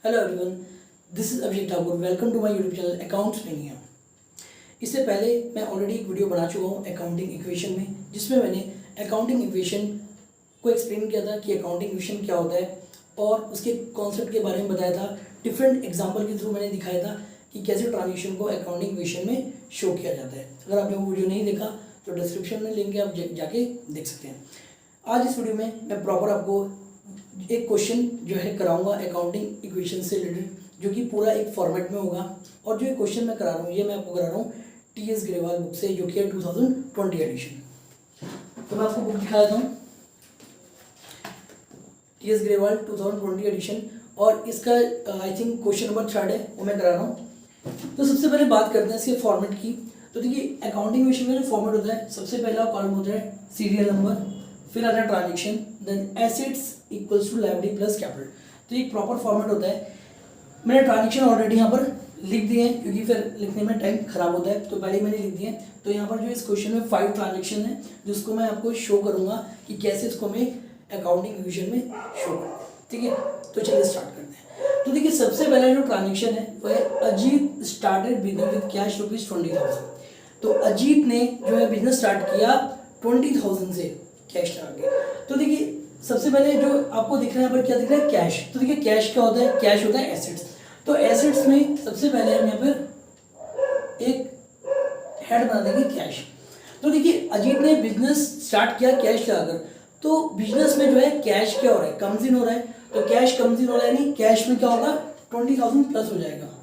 Hello everyone, this is Abhishek Thakur. Welcome to my YouTube channel accounts mania. इससे पहले मैं already एक वीडियो बना चुका हूँ अकाउंटिंग इक्वेशन में, जिसमें मैंने अकाउंटिंग इक्वेशन को एक्सप्लेन किया था कि अकाउंटिंग इक्वेशन क्या होता है और उसके कॉन्सेप्ट के बारे में बताया था। डिफरेंट एग्जाम्पल के थ्रू मैंने दिखाया था कि कैसे ट्रांजेक्शन को अकाउंटिंग इक्वेशन में शो किया जाता है। अगर आपने वो वीडियो नहीं देखा तो डिस्क्रिप्शन में लिंक है, आप जाके देख सकते हैं। आज इस वीडियो में मैं प्रॉपर आपको एक क्वेश्चन जो है कराऊंगा अकाउंटिंग इक्वेशन से रिलेटेड, जो कि पूरा एक फॉर्मेट में होगा। और जो ये क्वेश्चन मैं करा रहा हूँ ये मैं आपको करा रहा हूँ टीएस ग्रेवाल बुक से, जो कि है 2020 एडिशन। तो मैं आपको बुक दिखा देता हूँ, टीएस ग्रेवाल 2020 एडिशन, और इसका आई थिंक क्वेश्चन नंबर 3 है, वो मैं करा रहा हूँ। तो सबसे पहले बात करते हैं इसके फॉर्मेट की। तो देखिए अकाउंटिंग इक्वेशन में जो फॉर्मेट होता है, सबसे पहला कॉलम होता है सीरियल नंबर, फिर आता है transaction, then assets equals to liability plus capital. तो ये प्रॉपर फॉर्मेट होता है। मैंने ट्रांजेक्शन ऑलरेडी यहाँ पर लिख दिए हैं, क्योंकि फिर लिखने में टाइम खराब होता है, तो पहले ही मैंने लिख दिए हैं। तो यहाँ पर जो इस क्वेश्चन में 5 ट्रांजेक्शन है, जिसको मैं आपको शो करूँगा कि कैसे इसको मैं अकाउंटिंग इक्वेशन में शो करूँ। ठीक है, तो चलिए स्टार्ट करते हैं। तो देखिए सबसे पहला जो ट्रांजेक्शन है वो है Ajit started business with cash ₹20,000। तो अजीत ने जो है बिजनेस स्टार्ट किया 20,000 से कैश लगा के। तो देखिए सबसे पहले जो आपको दिख रहा है यहाँ पर क्या दिख रहा है, कैश। तो देखिए कैश क्या होता है, कैश होता है एसेट्स। तो एसेट्स में सबसे पहले हम यहाँ पर एक हेड बना देंगे कैश। तो देखिए अजीत ने बिजनेस स्टार्ट किया कैश लगाकर, तो बिजनेस में जो है कैश क्या हो रहा है, कम्स इन हो रहा है। तो कैश कम्स इन हो रहा है, यानी कैश में क्या होगा 20,000 प्लस हो जाएगा।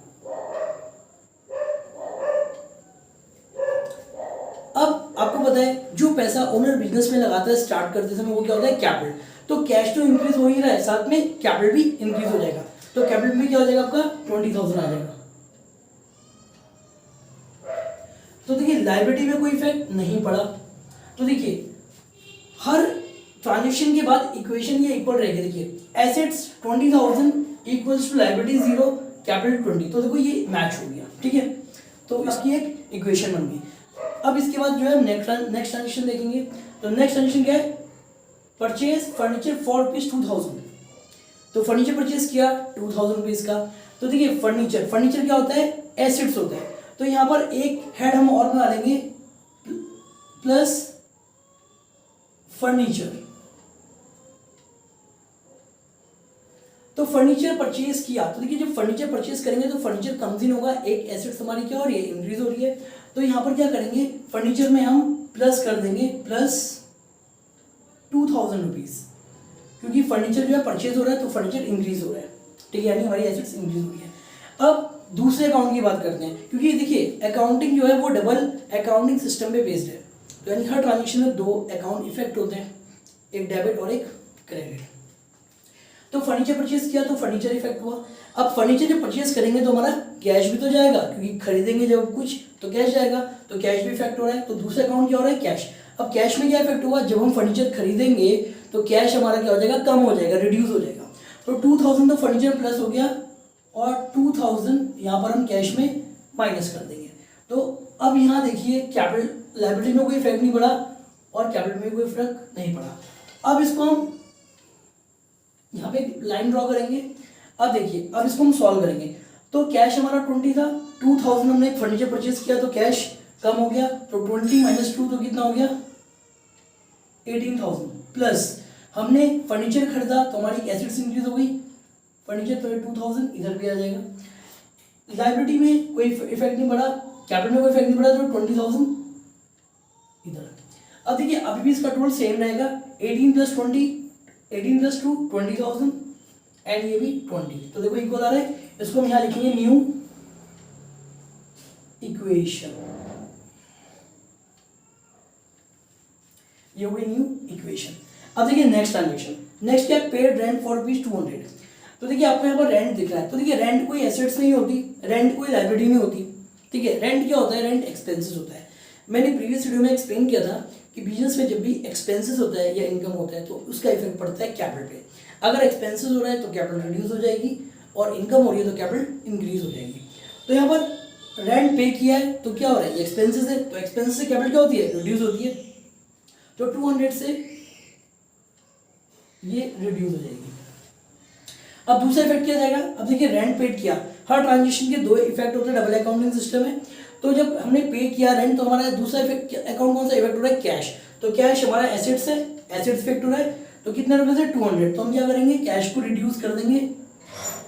अब आपको पता है जो पैसा ओनर बिजनेस में लगाता है स्टार्ट करते समय, वो क्या होता है, कैपिटल। तो कैश तो इंक्रीज हो ही रहा है, साथ में कैपिटल भी इंक्रीज हो जाएगा। तो कैपिटल में क्या हो जाएगा आपका 20,000 आ जाएगा। तो देखिए लायबिलिटी में कोई इफेक्ट नहीं पड़ा। तो देखिए हर ट्रांजेक्शन के बाद इक्वेशन ये इक्वल रहेगी। देखिए assets 20,000 equals to liability 0, capital 20। तो देखो ये मैच हो गया। ठीक है, तो इसकी एक इक्वेशन बन गई। अब इसके बाद जो है नेक्स्ट ट्रांजेक्शन देखेंगे। तो नेक्स्ट ट्रांजेक्शन क्या है, परचेज फर्नीचर फॉर ₹2,000। तो फर्नीचर परचेज किया 2,000 रुपीज का। तो देखिए फर्नीचर क्या होता है, एसेट्स होता है। तो यहाँ पर एक हेड हम और बना लेंगे, प्लस फर्नीचर। तो फर्नीचर परचेज किया, तो देखिए जब फर्नीचर परचेज करेंगे तो फर्नीचर कम्स इन होगा, एक एसेट्स हमारी क्या हो रही है, इंक्रीज हो रही है। तो यहाँ पर क्या करेंगे, फर्नीचर में हम प्लस कर देंगे, प्लस 2,000 रुपीज, क्योंकि फर्नीचर जो है परचेज हो रहा है तो फर्नीचर इंक्रीज हो रहा है। ठीक है, यानी हमारी एसेट्स इंक्रीज हो रही है। अब दूसरे अकाउंट की बात करते हैं, क्योंकि देखिए अकाउंटिंग जो है वो डबल अकाउंटिंग सिस्टम पे बेस्ड है। तो यानी हर ट्रांजेक्शन में 2 अकाउंट इफेक्ट होते हैं, एक डेबिट और एक क्रेडिट। तो फर्नीचर परचेज किया तो फर्नीचर इफेक्ट हुआ। अब फर्नीचर जब परचेज करेंगे तो हमारा कैश भी तो जाएगा, क्योंकि खरीदेंगे जब कुछ तो कैश जाएगा, तो कैश भी इफेक्ट हो रहा है। तो दूसरा अकाउंट क्या हो रहा है, कैश। अब कैश में क्या इफेक्ट हुआ, जब हम फर्नीचर खरीदेंगे तो कैश हमारा क्या हो जाएगा, कम हो जाएगा, रिड्यूस हो जाएगा। तो 2,000 तो फर्नीचर प्लस हो गया, और 2,000 यहाँ पर हम कैश में माइनस कर देंगे। तो अब यहाँ देखिए कैपिटल लायबिलिटी में कोई इफेक्ट नहीं पड़ा और कैपिटल में कोई फर्क नहीं पड़ा। अब इसको हम यहाँ पे लाइन ड्रॉ करेंगे। अब देखिए अब इसको हम सॉल्व करेंगे। तो कैश हमारा 20 था, 2,000 हमने फर्नीचर परचेज किया तो कैश कम हो गया, तो 20 माइनस 2 तो कितना हो गया 18,000, प्लस हमने फर्नीचर खरीदा तो हमारी एसेट्स इंक्रीज हो गई, फर्नीचर तो 2,000 इधर भी आ जाएगा। लायबिलिटी में कोई इफेक्ट नहीं पड़ा, कैपिटल में कोई इफेक्ट नहीं पड़ा, तो 20,000 इधर। अब देखिए अभी भी इसका टोटल सेम रहेगा, 18 प्लस 2 20,000, एंड ये भी 20। तो देखो इक्वल आ रहा है। इसको हम यहाँ लिखेंगे न्यू इक्वेशन, ये हुई न्यू इक्वेशन। अब देखिए नेक्स्ट ट्रांजेक्शन, नेक्स्ट क्या, पेड रेंट फॉर ₹200। तो देखिए आपको यहाँ पर रेंट दिख रहा है। तो देखिए रेंट कोई एसेट्स नहीं होती, रेंट कोई लायबिलिटी नहीं होती। ठीक है, रेंट क्या होता है, रेंट एक्सपेंसेस होता है। मैंने प्रीवियस वीडियो में एक्सप्लेन किया था कि बिजनेस में जब भी एक्सपेंसेस होता है या इनकम होता है तो उसका इफेक्ट पड़ता है कैपिटल पे। अगर एक्सपेंसेस हो रहा है तो कैपिटल रिड्यूस हो जाएगी, और इनकम हो रही है तो कैपिटल इंक्रीज हो जाएगी। तो यहाँ पर रेंट पे किया है तो क्या हो रहा है, ये एक्सपेंसेस है, तो एक्सपेंसेस से कैपिटल क्या होती है, रिड्यूस होती है। तो 200 से ये रिड्यूस हो जाएगी। अब दूसरा इफेक्ट क्या जाएगा, अब देखिए रेंट पेड किया, हर ट्रांजेक्शन के दो इफेक्ट होते हैं, डबल अकाउंटिंग सिस्टम है। तो जब हमने पे किया रेंट तो हमारा दूसरा इफेक्ट अकाउंट कौन सा इफेक्ट हो रहा है, कैश। तो कैश हमारा एसेट्स है, एसेट्स इफेक्ट हो रहा है, तो कितने रुपए से 200, तो हम क्या करेंगे कैश को रिड्यूस कर देंगे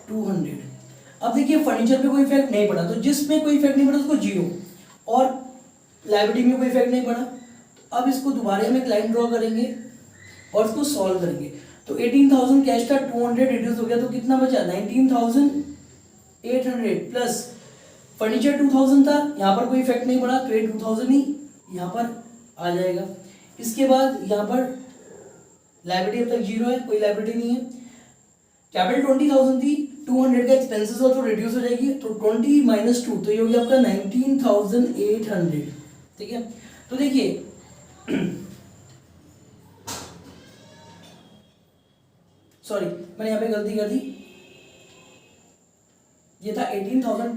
200। अब देखिए फर्नीचर पे कोई इफेक्ट नहीं पड़ा, तो जिसमें कोई इफेक्ट नहीं पड़ा उसको 0, और लायबिलिटी में कोई इफेक्ट नहीं पड़ा। तो अब इसको दोबारा हम एक लाइन ड्रॉ करेंगे और इसको सॉल्व करेंगे। तो 18,000 कैश था, 200 रिड्यूस हो गया, तो कितना बचा 19,800 प्लस फर्नीचर 2000 था, यहाँ पर कोई इफेक्ट नहीं पड़ा तो ये 2000 ही यहाँ पर आ जाएगा। इसके बाद यहाँ पर लायबिलिटी अब तक 0 है, कोई लायबिलिटी नहीं है। कैपिटल 20,000 थी, 200 का एक्सपेंसेस हो तो रिड्यूस हो जाएगी, तो 20 - 2 तो ये हो गया आपका 19,800। ठीक है, तो देखिए सॉरी मैंने यहाँ पे गलती कर दी, ये था 18,000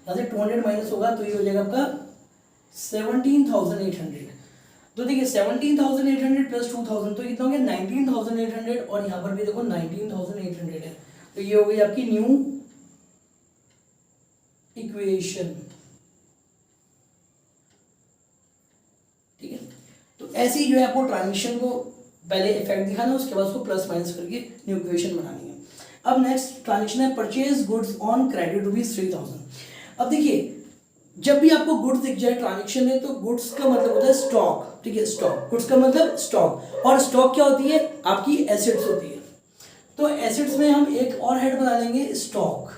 यहाँ से 200 माइनस होगा तो ये हो जाएगा आपका 17,800। तो देखिए 17,800 प्लस 2,000 तो कितना हो गया 19,800, और यहाँ पर भी देखो 19,800 है, तो ये हो गई आपकी न्यू इक्वेशन। ठीक है, तो ऐसे ही जो है आपको ट्रांजिशन को पहले इफेक्ट दिखाना, उसके बाद उसको प्लस माइनस करके न्यू इक्वेशन बनानी है। अब नेक्स्ट ट्रांजेक्शन है परचेज गुड्स ऑन क्रेडिट ₹3,000। अब देखिए जब भी आपको गुड्स दिख जाए ट्रांजेक्शन है, तो गुड्स का मतलब होता है स्टॉक। ठीक है, स्टॉक, गुड्स का मतलब स्टॉक, और स्टॉक क्या होती है आपकी एसेट्स होती है। तो एसेट्स में हम एक और हेड बना लेंगे स्टॉक।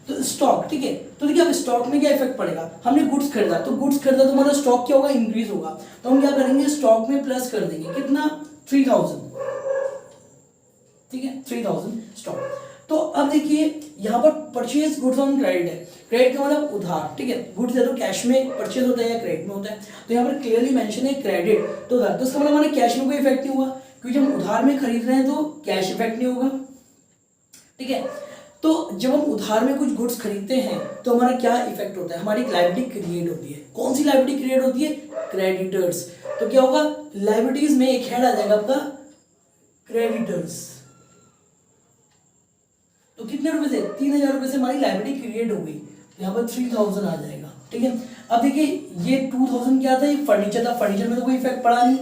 तो स्टॉक, ठीक है, तो देखिए अब स्टॉक में क्या इफेक्ट पड़ेगा, हमने गुड्स खरीदा, तो गुड्स खरीदा तो हमारा स्टॉक क्या होगा इंक्रीज होगा, तो हम क्या करेंगे स्टॉक में प्लस कर देंगे कितना 3,000। ठीक है, 3,000 स्टॉक। तो अब देखिए यहाँ पर परचेज गुड्स ऑन क्रेडिट है, क्रेडिट का मतलब उधार। ठीक है, गुड्स है तो कैश में परचेज होता है या क्रेडिट में होता है, तो यहाँ पर क्लियरली मेंशन है क्रेडिट, तो उधार, तो इसका मतलब हमारे कैश में कोई इफेक्ट नहीं हुआ, क्योंकि जब उधार में खरीद रहे हैं तो कैश इफेक्ट नहीं होगा। ठीक है, तो जब हम उधार में कुछ गुड्स खरीदते हैं तो हमारा क्या इफेक्ट होता है, हमारी लायबिलिटी क्रिएट होती है। कौन सी लायबिलिटी क्रिएट होती है, क्रेडिटर्स। तो क्या होगा लायबिलिटीज में एक हेड आ जाएगा आपका क्रेडिटर्स, तो कितने रुपए से 3,000 रुपए से हमारी लायबिलिटी क्रिएट हो गई, तो यहाँ पर 3,000 आ जाएगा। ठीक है, अब देखिए ये 2,000 क्या था, ये फर्नीचर था, फर्नीचर में तो कोई इफेक्ट पड़ा नहीं,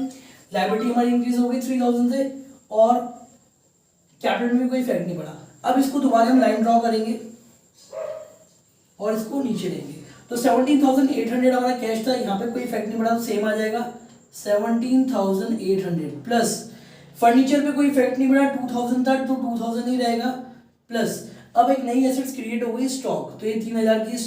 लायबिलिटी हमारी इंक्रीज हो गई 3,000 से, और कैपिटल में भी कोई इफेक्ट नहीं पड़ा। अब इसको दोबारा हम लाइन ड्रॉ करेंगे और इसको नीचे लेंगे, तो 17,800 हमारा कैश था, यहाँ पे कोई इफेक्ट नहीं पड़ा तो सेम आ जाएगा 17,800 प्लस फर्नीचर पे कोई इफेक्ट नहीं पड़ा 2,000 था तो 2,000 ही रहेगा, प्लस अब एक नई एसेट्स क्रिएट हो गई स्टॉक, तो ये 3,000 की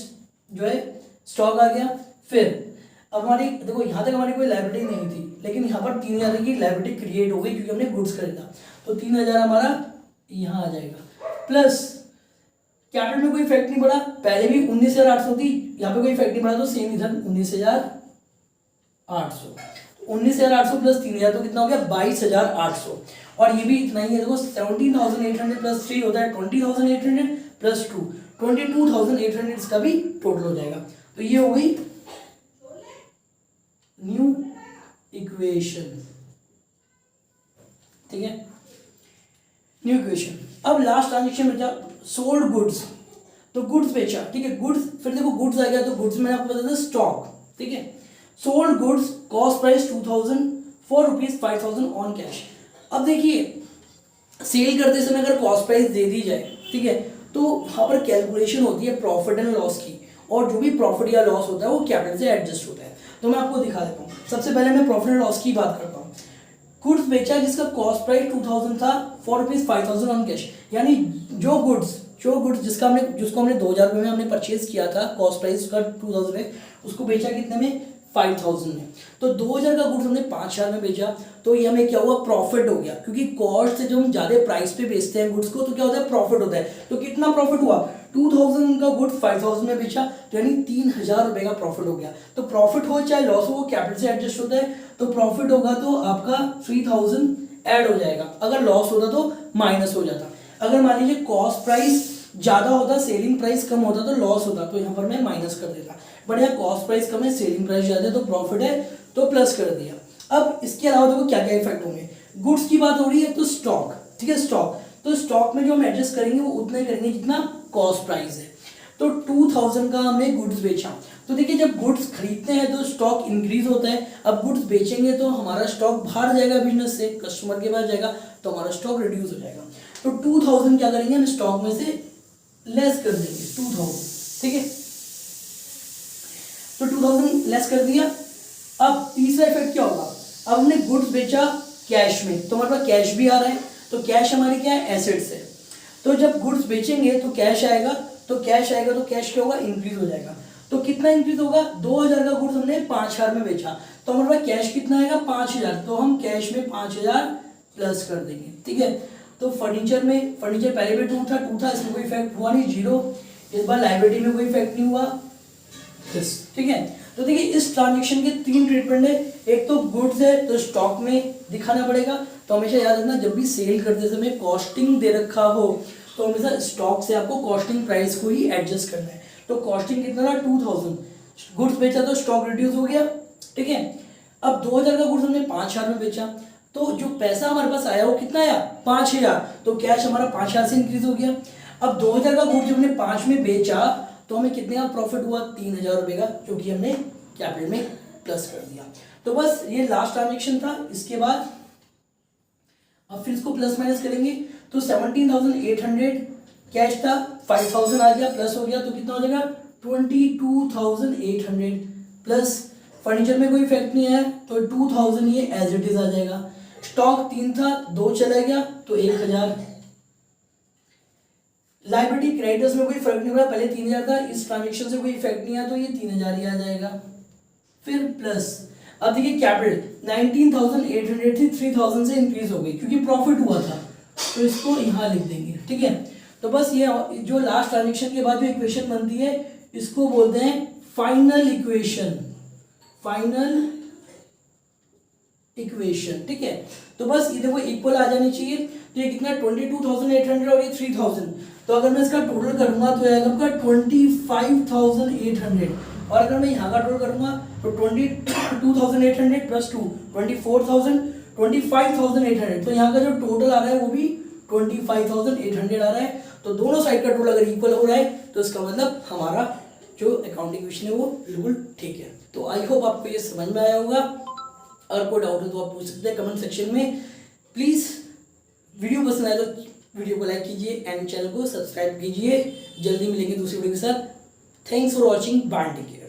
जो है स्टॉक आ गया। फिर अब हमारी देखो यहाँ तक हमारी कोई लायबिलिटी नहीं थी, लेकिन यहाँ पर 3,000 की लायबिलिटी क्रिएट हो गई क्योंकि हमने गुड्स खरीदा, तो 3,000 हमारा यहाँ आ जाएगा, प्लस कैपिटल में कोई इफेक्ट नहीं पड़ा, पहले भी 19,800 थी, यहाँ पे कोई इफेक्ट नहीं पड़ा तो सेम इधर 19,800, 19,800 प्लस 3,000 तो कितना हो गया 22,800, और ये भी इतना ही है देखो 17,800 प्लस 3 होता है 20,800 प्लस 2 22,800 इसका भी टोटल हो जाएगा। तो ये हो गई न्यू इक्वेशन। ठीक है, न्यू इक्वेशन। अब लास्ट ट्रांजेक्शन बचा सोल्ड गुड्स, तो गुड्स बेचा। ठीक है, गुड्स, फिर देखो गुड्स आ गया तो गुड्स में आपको बताया था स्टॉक। ठीक है, sold goods cost price 2,000 for ₹5,000 on cash. अब देखिए सेल करते समय अगर कॉस्ट प्राइस दे दी जाए, ठीक है, तो वहाँ पर कैलकुलेशन होती है प्रॉफिट एंड लॉस की, और जो भी प्रॉफिट या लॉस होता है वो कैपिटल से एडजस्ट होता है। तो मैं आपको दिखा देता हूँ। सबसे पहले मैं प्रॉफिट एंड लॉस की बात करता हूँ। गुड्स बेचा जिसका कॉस्ट प्राइस 2,000 था फॉर ₹5,000 ऑन कैश, यानी जो गुड्स जिसको हमने 2,000 रुपये में हमने परचेज किया था, कॉस्ट प्राइस उसका 2,000 है, उसको बेचा कितने में 5,000 में। तो 2,000 का गुड्स हमने 5,000 में बेचा, तो ये हमें क्या हुआ प्रॉफिट हो गया, क्योंकि कॉस्ट से जब हम ज़्यादा प्राइस पे बेचते हैं गुड्स को तो क्या होता है प्रॉफिट होता है। तो कितना प्रॉफिट हुआ 2,000 का गुड्स 5,000 में बेचा, तो यानी 3,000 रुपये का प्रॉफिट हो गया। तो प्रॉफिट हो चाहे लॉस हो वो कैपिटल से एडजस्ट होता है, तो प्रॉफिट होगा तो आपका 3,000 ऐड हो जाएगा, अगर लॉस होता तो माइनस हो जाता। अगर मान लीजिए कॉस्ट प्राइस ज़्यादा होता, सेलिंग प्राइस कम होता तो लॉस होता, तो यहाँ पर मैं माइनस कर देता, बट यहाँ कॉस्ट प्राइस कम है, सेलिंग प्राइस ज़्यादा है तो प्रॉफिट है तो प्लस कर दिया। अब इसके अलावा देखो क्या क्या इफेक्ट होंगे। गुड्स की बात हो रही है तो स्टॉक, ठीक है, स्टॉक, तो स्टॉक में जो हम एडजस्ट करेंगे वो उतना ही करेंगे जितना कॉस्ट प्राइस है। तो 2000 का हमने गुड्स बेचा, तो देखिए जब गुड्स खरीदते हैं तो स्टॉक इंक्रीज होता है, अब गुड्स बेचेंगे तो हमारा स्टॉक बाहर जाएगा बिजनेस से, कस्टमर के पास जाएगा, तो हमारा स्टॉक रिड्यूस हो जाएगा। तो 2000 क्या करेंगे हम स्टॉक में से लेस कर देंगे 2000, ठीक है, तो 2000 लेस कर दिया। अब तीसरा इफेक्ट क्या होगा, अब हमने गुड्स बेचा कैश में, तो हमारे पास कैश भी आ रहा है, तो कैश हमारी क्या है, एसेट्स है। तो जब गुड्स बेचेंगे तो कैश आएगा, तो कैश आएगा तो कैश क्या होगा, इंक्रीज हो जाएगा। तो कितना इंक्रीज होगा, 2000 का गुड्स हमने 5000 में बेचा, तो हमारे पास कैश कितना आएगा, 5000, तो हम कैश में 5000 प्लस कर देंगे, ठीक है। तो फर्नीचर में, फर्नीचर पहले भी 2 था, इसमें कोई इफेक्ट हुआ नहीं, 0, इस बार लाइबिलिटी में कोई इफेक्ट नहीं हुआ, यस, ठीक है। तो देखिए इस ट्रांजेक्शन के 3 ट्रीटमेंट है, एक तो गुड्स है तो स्टॉक में दिखाना पड़ेगा, तो हमेशा याद रखना जब भी सेल करते समय कॉस्टिंग दे रखा हो तो हमेशा स्टॉक से आपको कॉस्टिंग प्राइस को ही एडजस्ट करना है। तो कॉस्टिंग कितना था, 2000, गुड्स बेचा तो स्टॉक रिड्यूस हो गया, ठीक है। अब 2000 का गुड्स हमने 5000 में बेचा, तो जो पैसा हमारे पास आया वो कितना आया, 5000, तो कैश हमारा 5000 से इंक्रीज हो गया। अब 2000 का गुड्स जब हमने 5 में बेचा तो हमें कितने का प्रॉफिट हुआ, 3000 रुपये का, जो कि हमने कैपिटल में प्लस कर दिया। तो बस ये लास्ट ट्रांजेक्शन था। इसके बाद अब फिर इसको प्लस माइनस करेंगे, तो 17,800 कैश था, 5,000 आ गया, प्लस हो गया, तो कितना हो जाएगा 22,800 प्लस। फर्नीचर में कोई इफेक्ट नहीं है तो 2000 ये एज इट इज आ जाएगा। स्टॉक 3 था, 2 चला गया तो 1000। लाइबिलिटी क्रेडिटर्स में कोई फर्क नहीं पड़ा, पहले 3000 था, इस ट्रांजेक्शन से कोई इफेक्ट नहीं आया तो ये 3000 ही आ जाएगा। फिर प्लस, अब देखिए कैपिटल 19,800 थी, 3000 से इंक्रीज हो गई क्योंकि प्रॉफिट हुआ था, तो इसको यहाँ लिख देंगे, ठीक है। तो बस ये जो लास्ट ट्रांजेक्शन के बाद जो इक्वेशन बनती है इसको बोलते हैं फाइनल इक्वेशन, फाइनल इक्वेशन, ठीक है। तो बस ये देखो इक्वल आ जानी चाहिए, तो ये कितना 22,800 और ये 3000, तो अगर मैं इसका टोटल करूंगा तो आएगा आपका 25,800, और अगर मैं यहाँ का टोटल करूंगा तो 22,800 प्लस 2 24,000, 25,800, तो यहाँ का जो टोटल आ रहा है वो भी 25,800 आ रहा है। तो दोनों साइड का टोटल अगर इक्वल हो रहा है तो इसका मतलब हमारा जो अकाउंटिंग क्वेश्चन है वो बिल्कुल ठीक है। तो आई होप आपको ये समझ में आया होगा, अगर कोई डाउट है तो आप पूछ सकते हैं कमेंट सेक्शन में। प्लीज़ वीडियो पसंद आए तो वीडियो को लाइक कीजिए एंड चैनल को सब्सक्राइब कीजिए। जल्दी मिलेंगे दूसरी वीडियो के साथ। Thanks for watching, bye, take care.